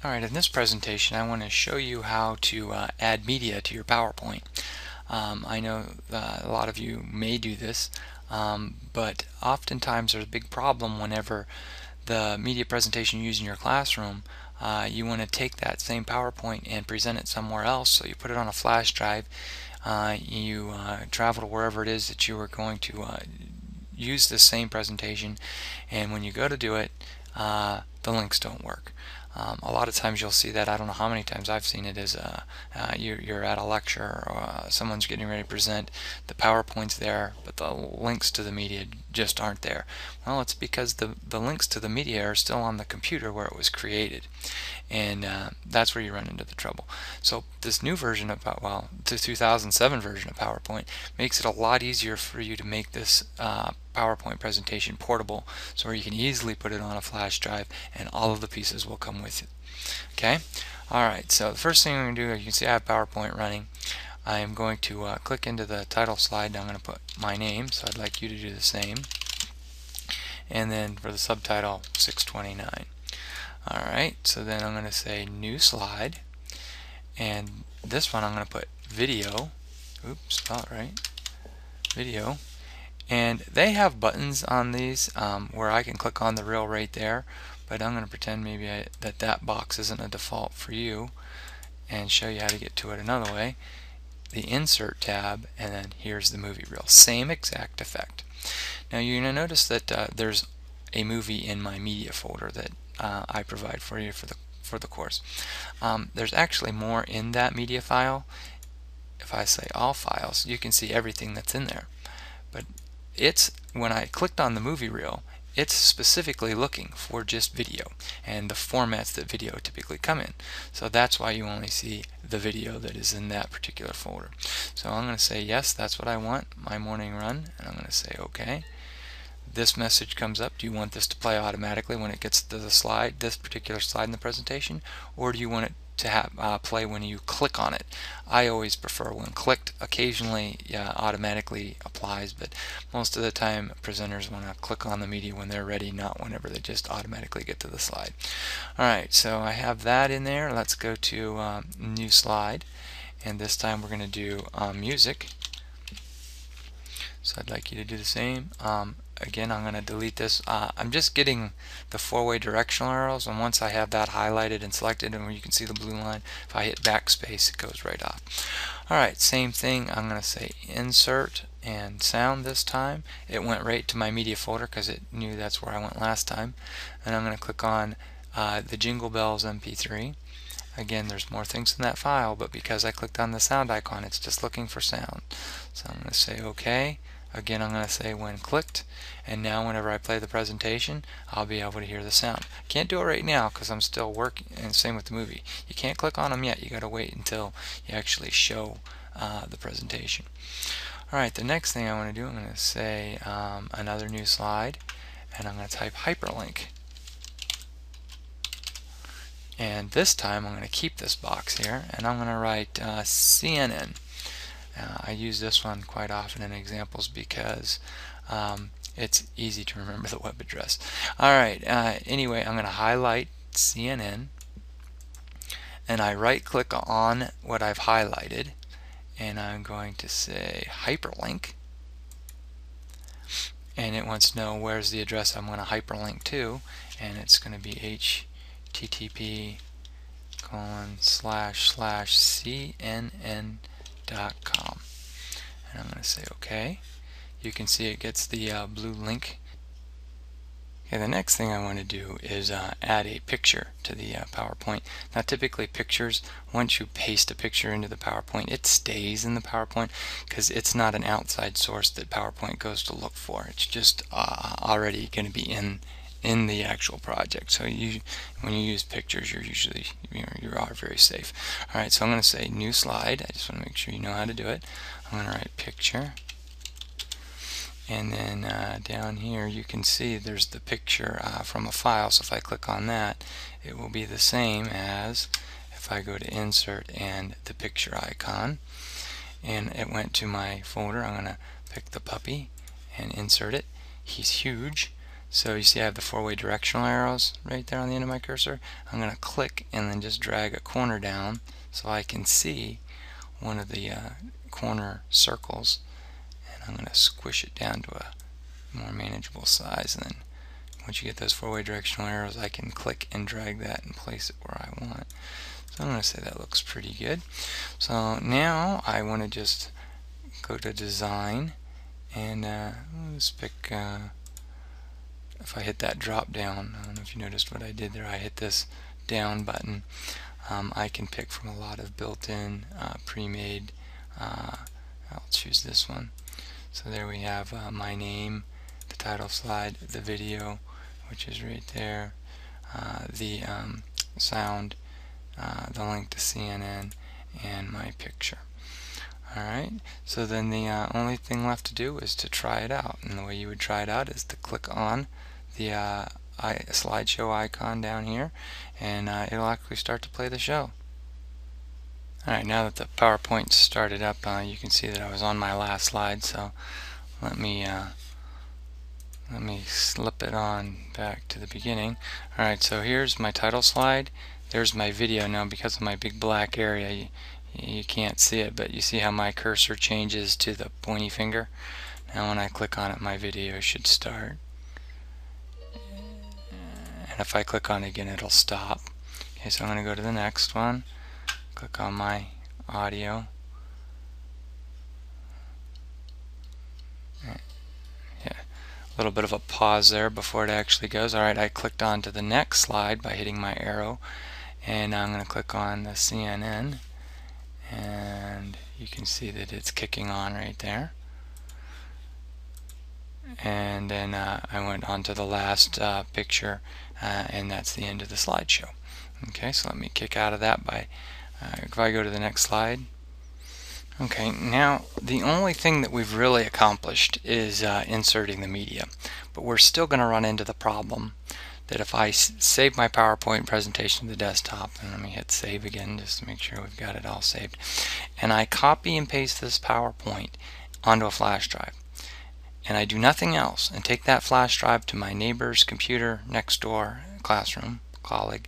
Alright, in this presentation I want to show you how to add media to your PowerPoint. I know a lot of you may do this, but oftentimes there's a big problem whenever the media presentation you use in your classroom, you want to take that same PowerPoint and present it somewhere else, so you put it on a flash drive, you travel to wherever it is that you are going to use the same presentation, and when you go to do it, the links don't work. A lot of times you'll see that. I don't know how many times I've seen it, is you're at a lecture or someone's getting ready to present, the PowerPoint's there, but the links to the media just aren't there. Well, it's because the links to the media are still on the computer where it was created, and that's where you run into the trouble. So this new version of, well, the 2007 version of PowerPoint makes it a lot easier for you to make this PowerPoint presentation portable, so where you can easily put it on a flash drive and all of the pieces will come with it. Okay? Alright, so the first thing I'm going to do, you can see I have PowerPoint running. I am going to click into the title slide, and I'm going to put my name, so I'd like you to do the same. And then for the subtitle, 629. Alright, so then I'm going to say new slide, and this one I'm going to put video. Oops, spell it right. Video. And they have buttons on these where I can click on the reel right there, but I'm going to pretend maybe that box isn't a default for you and show you how to get to it another way. The insert tab, and then here's the movie reel. Same exact effect. Now you're going to notice that there's a movie in my media folder that I provide for you for the course. There's actually more in that media file. If I say all files, you can see everything that's in there. But when I clicked on the movie reel, it's specifically looking for just video and the formats that video typically come in. So that's why you only see the video that is in that particular folder. So I'm going to say yes, that's what I want, my morning run, and I'm going to say OK. This message comes up. Do you want this to play automatically when it gets to the slide, this particular slide in the presentation, or do you want it to have play when you click on it? I always prefer when clicked. Occasionally, yeah, automatically applies, but most of the time presenters want to click on the media when they're ready, not whenever they just automatically get to the slide. Alright, so I have that in there. Let's go to new slide, and this time we're going to do music. So I'd like you to do the same. Again, I'm going to delete this. I'm just getting the four-way directional arrows, and once I have that highlighted and selected, and where you can see the blue line, if I hit backspace, it goes right off. Alright, same thing. I'm going to say insert and sound this time. It went right to my media folder because it knew that's where I went last time. And I'm going to click on the Jingle Bells MP3. Again, there's more things in that file, but because I clicked on the sound icon, it's just looking for sound. So I'm going to say OK. Again, I'm going to say when clicked, and now whenever I play the presentation, I'll be able to hear the sound. Can't do it right now because I'm still working, and same with the movie. You can't click on them yet. You got to wait until you actually show the presentation. Alright, the next thing I want to do, I'm going to say another new slide, and I'm going to type hyperlink. And this time I'm going to keep this box here, and I'm going to write CNN. I use this one quite often in examples because it's easy to remember the web address. Alright, anyway, I'm going to highlight CNN, and I right click on what I've highlighted, and I'm going to say hyperlink, and it wants to know where's the address I'm going to hyperlink to, and it's going to be http://cnn.com, and I'm going to say OK. You can see it gets the blue link. Okay, the next thing I want to do is add a picture to the PowerPoint. Now typically pictures, once you paste a picture into the PowerPoint, it stays in the PowerPoint because it's not an outside source that PowerPoint goes to look for. It's just already going to be in the actual project. So when you use pictures, you're usually you are very safe. Alright, so I'm going to say new slide. I just want to make sure you know how to do it. I'm going to write picture, and then down here you can see there's the picture from a file. So if I click on that, it will be the same as if I go to insert and the picture icon, and it went to my folder. I'm going to pick the puppy and insert it. He's huge. So you see I have the four-way directional arrows right there on the end of my cursor. I'm going to click and then just drag a corner down so I can see one of the corner circles, and I'm going to squish it down to a more manageable size. And then once you get those four-way directional arrows, I can click and drag that and place it where I want. So I'm going to say that looks pretty good. So now I want to just go to design, and let's pick, if I hit that drop down, I don't know if you noticed what I did there, I hit this down button. I can pick from a lot of built-in pre-made, I'll choose this one. So there we have my name, the title slide, the video, which is right there, the sound, the link to CNN, and my picture. Alright, so then the only thing left to do is to try it out. And the way you would try it out is to click on the slideshow icon down here, and it'll actually start to play the show. Alright, now that the PowerPoint started up, you can see that I was on my last slide, so let me slip it on back to the beginning. Alright, so here's my title slide. There's my video. Now, because of my big black area, you can't see it, but you see how my cursor changes to the pointy finger? Now when I click on it, my video should start. And if I click on it again, it'll stop. Okay, so I'm going to go to the next one. Click on my audio. Yeah, a little bit of a pause there before it actually goes. Alright, I clicked on to the next slide by hitting my arrow, and I'm going to click on the CNN, and you can see that it's kicking on right there. And then I went on to the last picture, and that's the end of the slideshow. Okay, so let me kick out of that by, if I go to the next slide. Okay, now the only thing that we've really accomplished is inserting the media, but we're still going to run into the problem that if I save my PowerPoint presentation to the desktop, and let me hit save again just to make sure we've got it all saved, and I copy and paste this PowerPoint onto a flash drive, and I do nothing else, and take that flash drive to my neighbor's computer next door, classroom, colleague,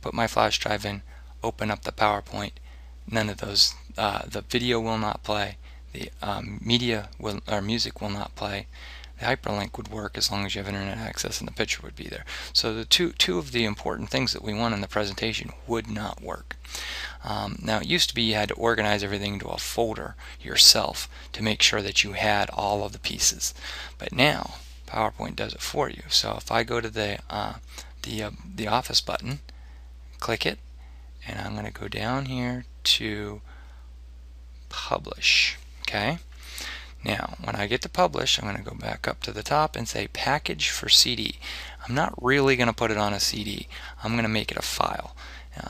put my flash drive in, open up the PowerPoint, none of those, the video will not play, the music will not play. The hyperlink would work as long as you have internet access, and the picture would be there. So the two of the important things that we want in the presentation would not work. Now it used to be you had to organize everything into a folder yourself to make sure that you had all of the pieces. But now PowerPoint does it for you. So if I go to the Office button, click it, and I'm going to go down here to Publish. Okay. Now, when I get to Publish, I'm going to go back up to the top and say Package for CD. I'm not really going to put it on a CD. I'm going to make it a file.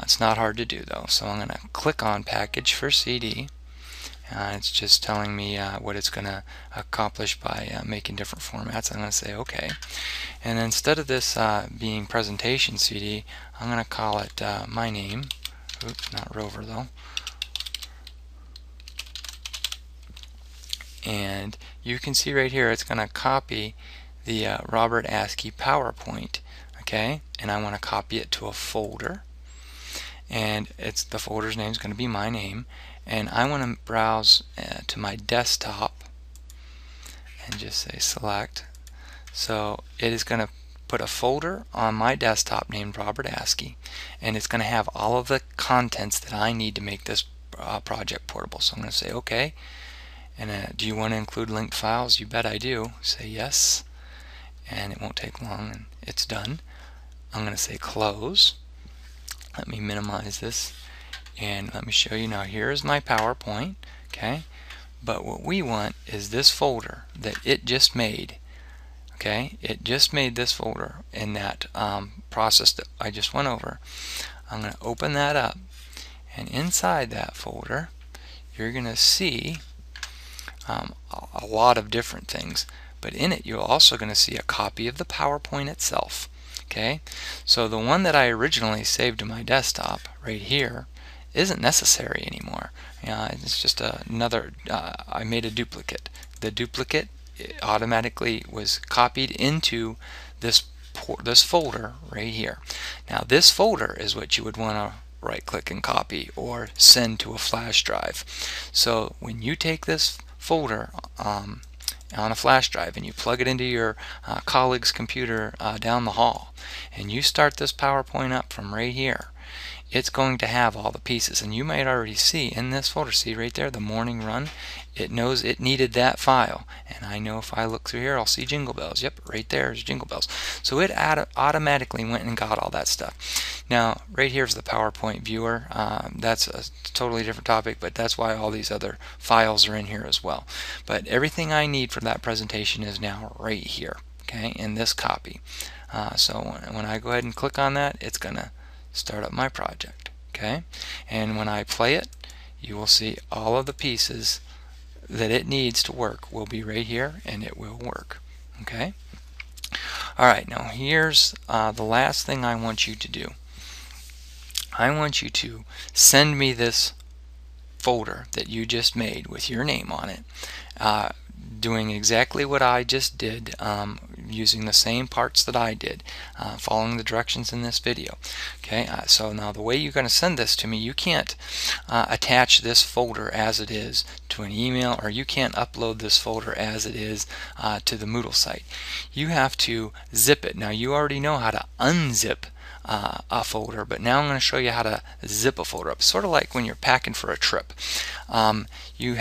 It's not hard to do, though. So I'm going to click on Package for CD. It's just telling me what it's going to accomplish by making different formats. I'm going to say OK. And instead of this being Presentation CD, I'm going to call it my name. Oops, not Rover, though. And you can see right here it's going to copy the Robert Askey PowerPoint, okay, and I want to copy it to a folder, and the folder's name is going to be my name, and I want to browse to my desktop and just say select. So it is going to put a folder on my desktop named Robert Askey, and it's going to have all of the contents that I need to make this project portable. So I'm going to say OK. And do you want to include linked files? You bet I do. Say yes, and it won't take long, and it's done. I'm going to say close. Let me minimize this, and let me show you now. Here's my PowerPoint, okay? But what we want is this folder that it just made, okay? It just made this folder in that process that I just went over. I'm going to open that up, and inside that folder, you're going to see a lot of different things, but in it you're also going to see a copy of the PowerPoint itself. Okay, so the one that I originally saved to my desktop right here isn't necessary anymore. It's just another, I made a duplicate. The duplicate it automatically was copied into this folder right here. Now this folder is what you would want to right click and copy or send to a flash drive. So when you take this folder on a flash drive and you plug it into your colleague's computer down the hall, and you start this PowerPoint up from right here, it's going to have all the pieces, and you might already see in this folder, see right there, the morning run, it knows it needed that file, and I know if I look through here I'll see Jingle Bells. Yep, right there is Jingle Bells. So it automatically went and got all that stuff. Now right here is the PowerPoint viewer. That's a totally different topic, but that's why all these other files are in here as well. But everything I need for that presentation is now right here, okay, in this copy. So when I go ahead and click on that, it's gonna start up my project, okay? And when I play it, you will see all of the pieces that it needs to work will be right here, and it will work, okay? Alright, now here's the last thing I want you to do. I want you to send me this folder that you just made with your name on it, doing exactly what I just did, using the same parts that I did, following the directions in this video. Okay, so now the way you're going to send this to me, you can't attach this folder as it is to an email, or you can't upload this folder as it is to the Moodle site. You have to zip it. Now you already know how to unzip a folder, but now I'm going to show you how to zip a folder up. Sort of like when you're packing for a trip. You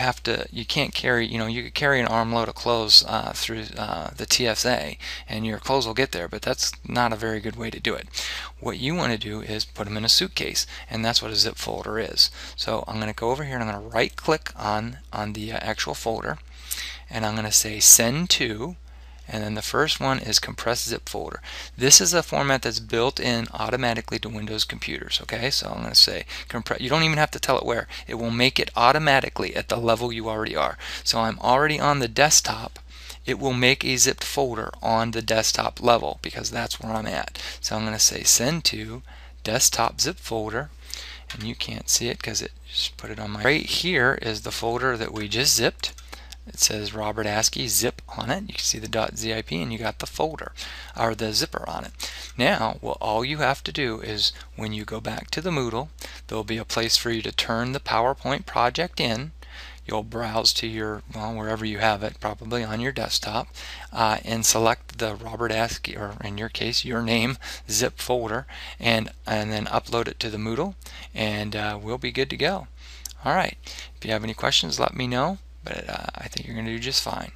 can't carry, you could carry an armload of clothes through the TSA and your clothes will get there, but that's not a very good way to do it. What you want to do is put them in a suitcase, and that's what a zip folder is. So I'm going to go over here and I'm going to right click on the actual folder, and I'm going to say send to, and then the first one is compressed zip folder. This is a format that's built in automatically to Windows computers, okay? So I'm going to say compress. You don't even have to tell it where. It will make it automatically at the level you already are. So I'm already on the desktop. It will make a zipped folder on the desktop level because that's where I'm at. So I'm going to say send to desktop zip folder, and you can't see it because it just put it on my. Right here is the folder that we just zipped. It says Robert Askey zip on it. You can see the .zip, and you got the folder or the zipper on it. Now, well, all you have to do is when you go back to the Moodle, there'll be a place for you to turn the PowerPoint project in. You'll browse to your, well, wherever you have it, probably on your desktop, and select the Robert Askey, or in your case, your name, zip folder, and then upload it to the Moodle, and we'll be good to go. All right. If you have any questions, let me know. But I think you're going to do just fine.